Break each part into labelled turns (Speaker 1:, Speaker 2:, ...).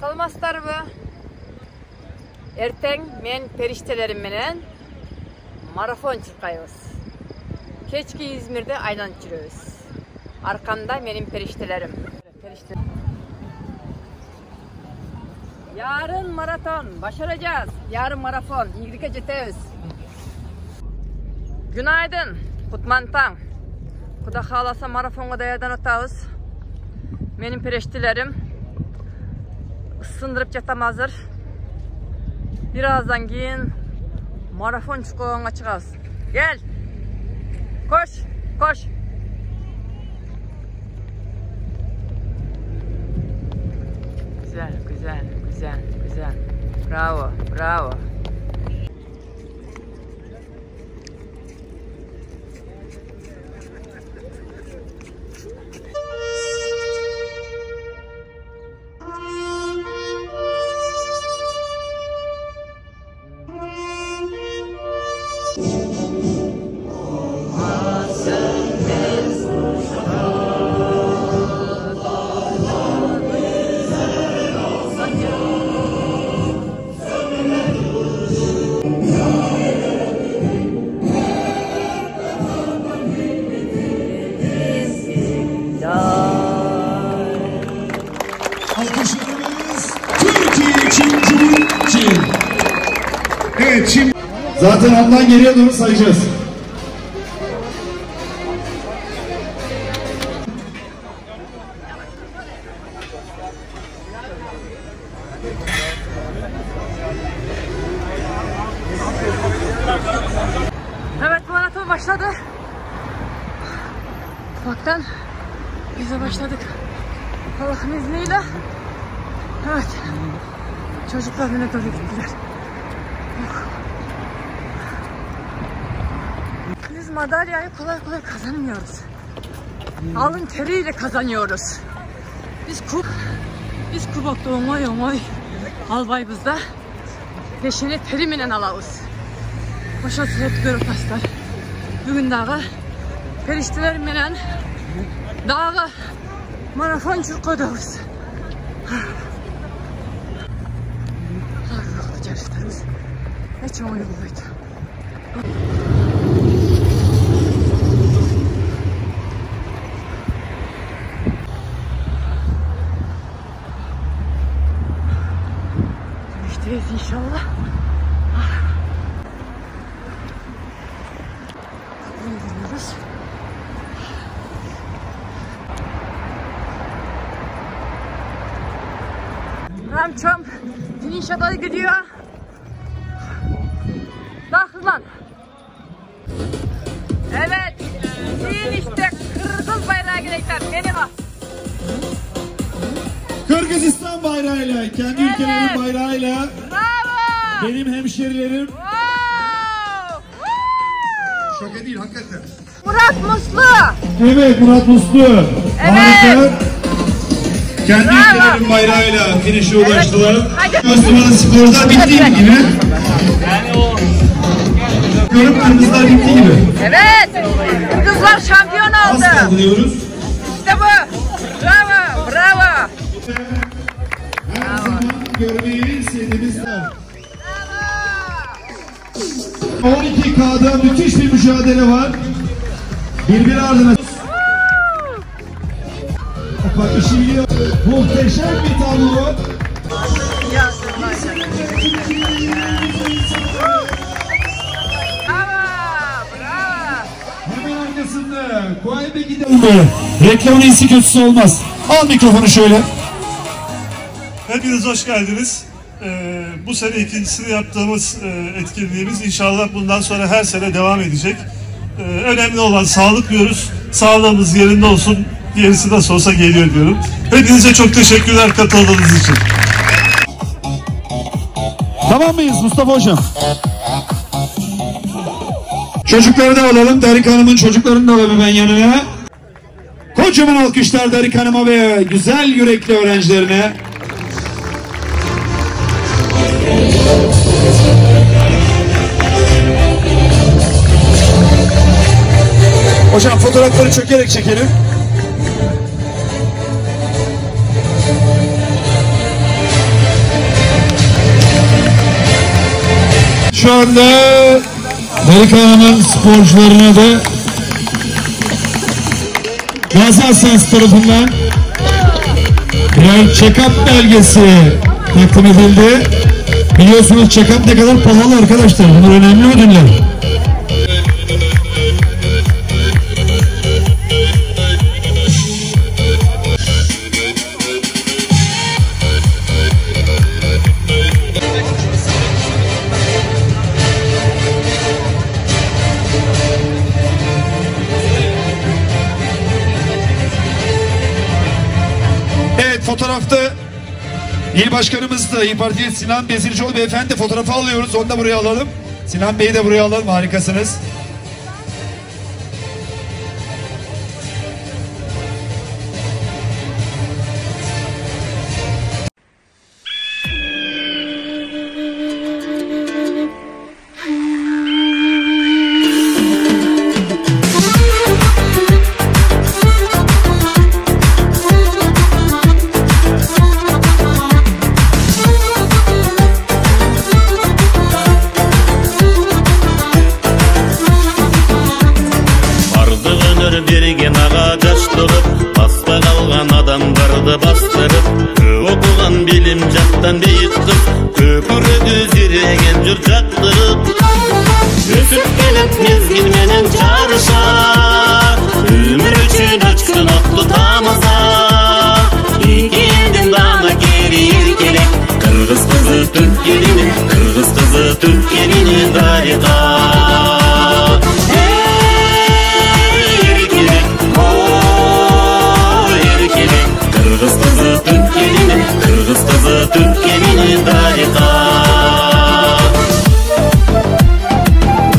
Speaker 1: Salmaslarımı erten men periştelerim menen marafon çıkayız. Keçki İzmir'de aylan çürüyoruz. Arkamda benim periştelerim. Yarın maraton başaracağız. Yarın marafon. İyilik'e jetemiz. Günaydın. Kutmantan. Kuda halasa marafonga dayadan otağız. Benim periştelerim. Isındırıp jatam hazır. Birazdan giyin marafon çıkıvana çıkağız. Gel. Koş. Koş. Güzel, güzel, güzel, güzel. Bravo, bravo.
Speaker 2: Alkışlarımız Türkiye için Cumhuriyetçi. Evet, şimdi zaten ondan geriye doğru sayacağız.
Speaker 1: Evet, maraton başladı. Ufaktan biz de başladık. Allah'ın izniyle. Evet. Çocuklar beni doğru gittiler. Biz madalyayı kolay kolay kazanmıyoruz. Alın teriyle kazanıyoruz. Biz kubakta omoy albaybızda peşini teriminen alağız. Hoşa sürekli görüp paslar. Bugün dağı periştilerim menen dağı marafon çırkodağız. Ağırlıklı yarışlarımız hiç oy olmaydı. İşteyiz inşallah. Gidiyoruz. Ramçam finişe doğru gidiyor. Daha hızlan. Evet. Finişte Kırgız bayrağı gerekler. Benim o.
Speaker 2: Kırgızistan bayrağıyla, kendi ülkelerin bayrağıyla.
Speaker 1: Bravo.
Speaker 2: Benim hemşerilerim.
Speaker 1: Wow.
Speaker 2: Şaka değil, hakikaten.
Speaker 1: Murat Muslu.
Speaker 2: Evet, Murat Muslu.
Speaker 1: Evet.
Speaker 2: Harika. Kendi ülkelerin bayrağıyla finişe ulaştılar. Osmanlı sporda bittiği gibi. Yani o görüp Kırgızlar bitti gibi.
Speaker 1: Evet. Kırgızlar şampiyon oldu.
Speaker 2: Az kaldı diyoruz.
Speaker 1: İşte bu. Bravo. Bravo.
Speaker 2: Her zaman görmeyi sevdiğimiz var. 12K'da müthiş bir mücadele var. Birbiri ardına. Bak işi biliyor. Muhteşem bir tablo. Hemen arkasında Kuaybe gidelim. Reklamın iyisi kötüsü olmaz. Al mikrofonu şöyle.
Speaker 3: Hepiniz hoş geldiniz. Bu sene ikincisini yaptığımız etkinliğimiz inşallah bundan sonra her sene devam edecek. Önemli olan sağlık diyoruz. Sağlığımız yerinde olsun. Gerisi nasıl olsa geliyor diyorum. Hepinize çok teşekkürler katıldığınız için.
Speaker 2: Tamam mıyız Mustafa Hocam? Çocukları da alalım. Darik Hanım'ın çocuklarını da alalım ben yanına. Kocaman alkışlar Darik Hanım'a ve güzel yürekli öğrencilerine. Hocam fotoğrafları çökerek çekelim. Şu anda Delikanlı'nın sporcularına da Gazi Hastanesi tarafından birer check-up belgesi takdim edildi. Biliyorsunuz check-up ne kadar pahalı arkadaşlar. Bunlar önemli ödüller. Evet, fotoğrafta İl Başkanımız da İYİ Parti Sinan Bezircioğlu Beyefendi fotoğrafı alıyoruz. Onu da buraya alalım. Sinan Bey'i de buraya alalım. Harikasınız.
Speaker 4: Берген ағадаштырып, баста қалған адамдарды бастырып, оқыған білім жақтан бейік қыз, көкірегі зереген жұрт жақтырып, өсіп келіп мезгілменен жарыша, өмір үшін өчкін оқты тамыза, екі елден дана кері еркелек, қырғыз қызы түркеліне, қырғыз қызы түркеліне дариға. Kırgız kızı Türkiye'nin darika.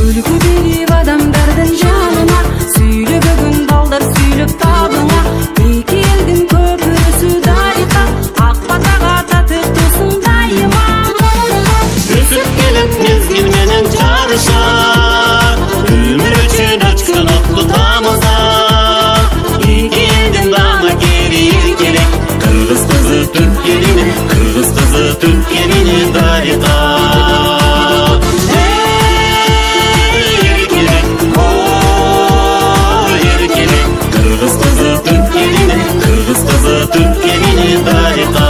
Speaker 4: Ülkü berip adamdardın canına, süylü bugün balдар süylüp tabına, iki elдің köprüsü darika, Akbataga tatıp tusun dayıma. Өсіп келіп mezgilmenen жарыша, өмір үшін өчкін отлы тамыза, iki elдің dana geri erkelek, Kırgız kızı Türkiye'nin, Kırgız kızı Türkiye'nin darika. Erkelek, erkelek, Kırgız kızı Türkiye'nin, Kırgız kızı Türkiye'nin darika.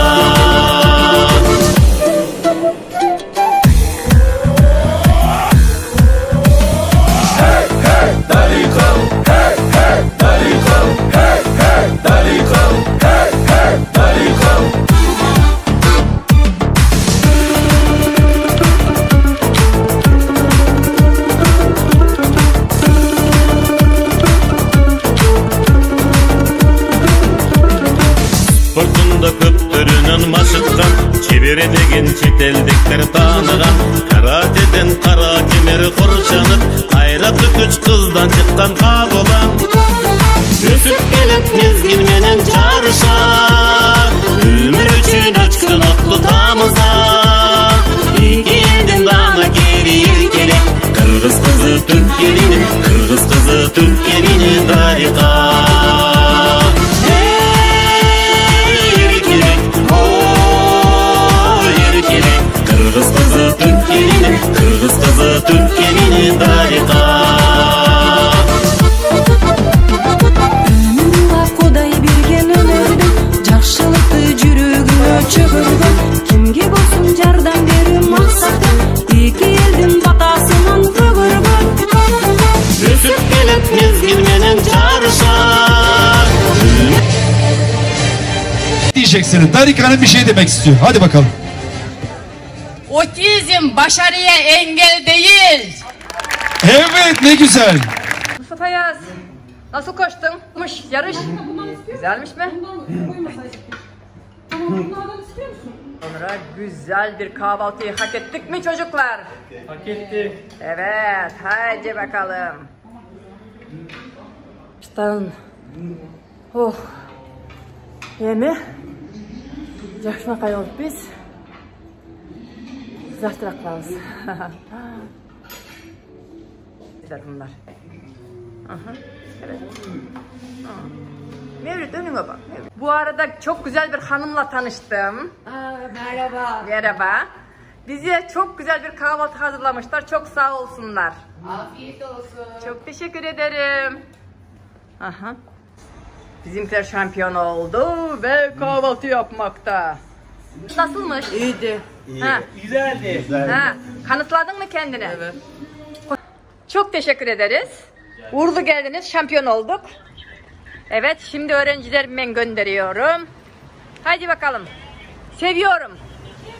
Speaker 4: Hey hey darika, hey hey darika, hey hey darika, hey hey darika. Спортында көп түрінен машыққан, шебері деген шетелдіктер таныған, каратеден қара кемер қоршанып, қайраты күш қыздан шыққан қабылан. Өсіп келіп мезгілменен жарыша, өмір үшін өчкін отлы тамыза, екі елдің дана кері еркелек, Kırgız kızı Türkiye'nin, Kırgız kızı Türkiye'nin darika. Kırgız kızı Türkiye'nin, Kırgız kızı Türkiye'nin darika. Önüne Kuday bergen ömürдің, жақшылықты жүрегіне чөгірген, кімге болсын жардан беру мақсаты, екі елдің батасынан көгірген. Өсіп келіп mezgilmenен жарыша.
Speaker 2: Diyeceksiniz. Darika'nın bir şey demek istiyor. Hadi bakalım.
Speaker 1: Otizm başarıya engel değil.
Speaker 2: Evet, ne güzel.
Speaker 1: Mustafa Yaz, nasıl koştun? Yarış. Güzelmiş mi? Sonra güzel bir kahvaltıyı hak ettik mi çocuklar?
Speaker 5: Hak ettik.
Speaker 1: Evet, haydi bakalım. İşte, oh, yemi, yaxşına kayoluk biz. Zavtrak kalız. Güzel bunlar. Evet. Mevlüt önüne bak. Mevlüt. Bu arada çok güzel bir hanımla tanıştım.
Speaker 6: Merhaba.
Speaker 1: Merhaba. Bize çok güzel bir kahvaltı hazırlamışlar. Çok sağ olsunlar.
Speaker 5: Afiyet olsun.
Speaker 1: Çok teşekkür ederim. Aha. Bizimkiler şampiyon oldu ve kahvaltı yapmakta. Nasılmış?
Speaker 6: İyiydi.
Speaker 1: Ha.
Speaker 6: Güzeldi.
Speaker 1: Ha. Kanıtladın mı kendini? Evet. Çok teşekkür ederiz. Uğurlu geldiniz. Şampiyon olduk. Evet, şimdi öğrencilerimi ben gönderiyorum. Hadi bakalım. Seviyorum.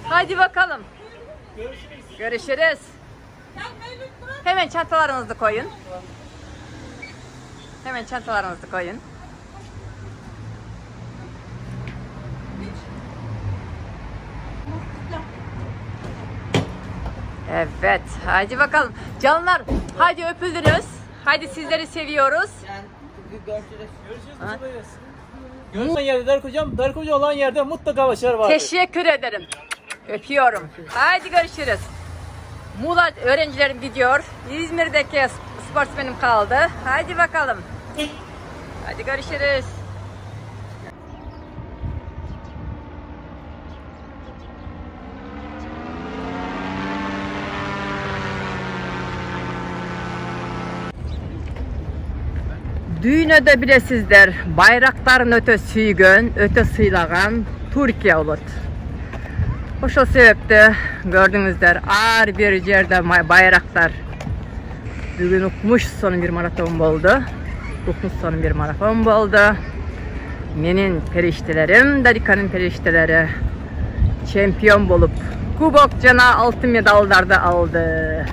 Speaker 1: Hadi bakalım. Görüşürüz. Hemen çantalarınızı koyun. Hemen çantalarınızı koyun. Evet, hadi bakalım. Canlar, hadi öpüldünüz. Hadi sizleri seviyoruz.
Speaker 6: Görüşen yerde Dark Hoca olan yerde mutlaka başarı vardır.
Speaker 1: Teşekkür ederim. Öpüyorum. Hadi görüşürüz. Muğla öğrencilerim gidiyor. İzmir'deki sportsmenim kaldı. Hadi bakalım. Hadi görüşürüz. Düğüne bilesizler, bayrakların öte süygön, öte sıylagan Türkiye olur. Hoşo sebepte gördüğünüzler ağır bir yerde bayraklar. Bugün okumuş sonu bir maraton oldu. Okumuş sonu bir maraton oldu. Menin periştelerim, Darika'nın perişteleri şampiyon bolup kubok cana altın medallarda aldı.